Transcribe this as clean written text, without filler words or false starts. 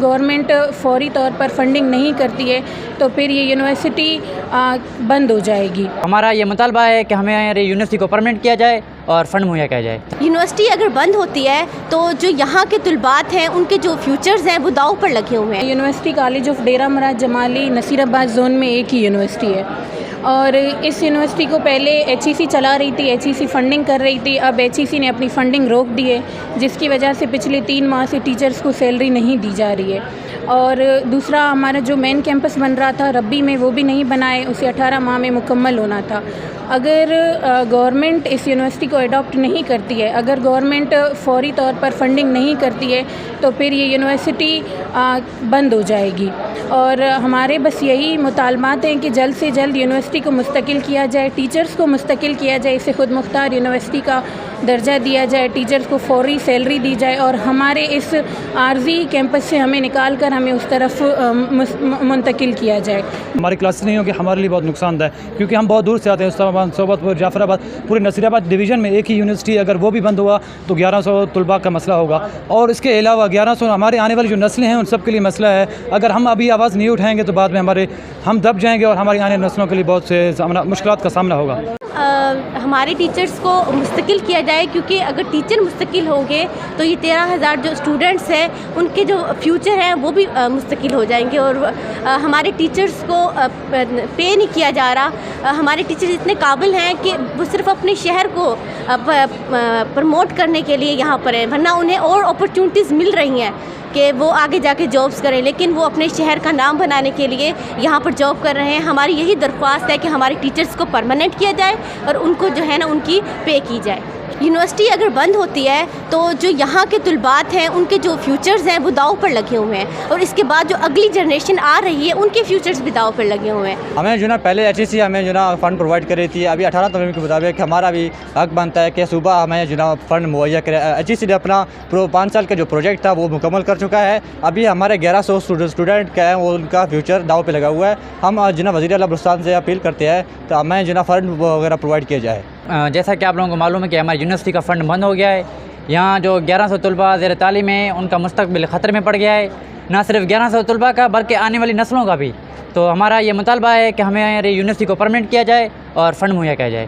Government فوری طور پر funding نہیں کرتی ہے تو پھر یہ یونیورسٹی بند ہو جائے گی۔ ہمارا یہ مطالبہ ہے کہ ہمیں یونیورسٹی کو پرمنٹ کیا جائے اور فنڈ مہیا کیا جائے۔ یونیورسٹی اگر بند ہوتی ہے تو جو یہاں کے طلبات ہیں ان کے جو فیوچرز ہیں وہ داؤ پر لگے ہوئے ہیں۔ یونیورسٹی کالج آف ڈیرہ مراد جمالی نصیر آباد زون میں ایک ہی یونیورسٹی ہے اور اس یونیورسٹی کو پہلے ایچ ای سی چلا رہی تھی، ایچ ای سی فنڈنگ کر رہی تھی، اب ایچ ای سی نے اپنی فنڈنگ روک دی ہے جس کی وجہ سے پچھلے 3 ماہ سے ٹیچرز کو سیلری نہیں دی جا رہی ہے۔ اور دوسرا ہمارا جو مین کیمپس بن رہا تھا ربی میں وہ بھی نہیں بنا ہے، اسے 18 ماہ میں مکمل ہونا تھا۔ اگر گورنمنٹ اس یونیورسٹی کو اڈاپٹ نہیں کرتی ہے، اگر گورنمنٹ فوری طور پر فنڈنگ نہیں کرتی ہے تو پھر یہ یونیورسٹی بند ہو جائے گی۔ اور ہمارے بس یہی مطالبات ہیں کہ جلد سے جلد یونیورسٹی کو مستقل کیا جائے، ٹیچرز کو مستقل کیا جائے، اسے خود مختار یونیورسٹی کا درجہ دیا جائے، ٹیچرز کو فوری سیلری دی جائے اور ہمارے اس عارضی کیمپس سے ہمیں نکال کر ہمیں اس طرف منتقل کیا جائے۔ ہماری کلاسز نہیں ہوں کہ ہمارے لیے بہت نقصان دہ ہے کیونکہ ہم بہت دور سے آتے ہیں، اسلام آباد، صوبت پور، جعفر آباد، پورے نصیر آباد ڈویژن میں ایک ہی یونیورسٹی، اگر وہ بھی بند ہوا تو 1100 طلباء کا مسئلہ ہوگا اور اس کے علاوہ 1100 ہمارے آنے والی جو نسلیں ہیں ان سب کے لیے مسئلہ ہے۔ اگر ہم ابھی آواز نہیں اٹھائیں گے تو بعد میں ہم دب جائیں گے اور ہماری آنے والی نسلوں کے لیے بہت سے مشکلات کا سامنا ہوگا۔ ہمارے ٹیچرز کو مستقل کیا جائے کیونکہ اگر ٹیچر مستقل ہوں گے تو یہ 13,000 جو اسٹوڈنٹس ہیں ان کے جو فیوچر ہیں وہ بھی مستقل ہو جائیں گے اور ہمارے ٹیچرز کو پے نہیں کیا جا رہا۔ ہمارے ٹیچرز اتنے قابل ہیں کہ وہ صرف اپنے شہر کو پروموٹ کرنے کے لیے یہاں پر ہیں، ورنہ انہیں اور اپرچونٹیز مل رہی ہیں کہ وہ آگے جا کے جابس کریں، لیکن وہ اپنے شہر کا نام بنانے کے لیے یہاں پر جاب کر رہے ہیں۔ ہماری یہی درخواست ہے کہ ہمارے ٹیچرز کو پرماننٹ کیا جائے اور ان کو جو ہے نا ان کی پے کی جائے۔ یونیورسٹی اگر بند ہوتی ہے تو جو یہاں کے طلبات ہیں ان کے جو فیوچرز ہیں وہ داؤ پر لگے ہوئے ہیں اور اس کے بعد جو اگلی جنریشن آ رہی ہے ان کے فیوچرز بھی داؤ پر لگے ہوئے ہیں۔ ہمیں جو نا پہلے ایچ ای سی ہمیں جو نا فنڈ پرووائڈ کر رہی تھی، ابھی 18 ترمیم کے مطابق ہمارا بھی حق بنتا ہے کہ صوبہ ہمیں جو نا فنڈ مہیا کرے۔ ایچ ای سی نے اپنا 5 سال کا جو پروجیکٹ تھا وہ مکمل کر چکا ہے، ابھی ہمارے 1100 اسٹوڈنٹ کا ہے وہ ان کا فیوچر داؤ پہ لگا ہوا ہے۔ ہم جو نا وزیر اعلیٰ بلوچستان سے اپیل کرتے ہیں تو ہمیں جو نا فنڈ وغیرہ پرووائڈ کیا جائے۔ جیسا کہ آپ لوگوں کو معلوم ہے کہ ہماری یونیورسٹی کا فنڈ بند ہو گیا ہے، یہاں جو 1100 طلباء زیر تعلیم ہیں ان کا مستقبل خطرے میں پڑ گیا ہے، نہ صرف 1100 طلباء کا بلکہ آنے والی نسلوں کا بھی۔ تو ہمارا یہ مطالبہ ہے کہ ہمیں یونیورسٹی کو پرمنٹ کیا جائے اور فنڈ مہیا کیا جائے۔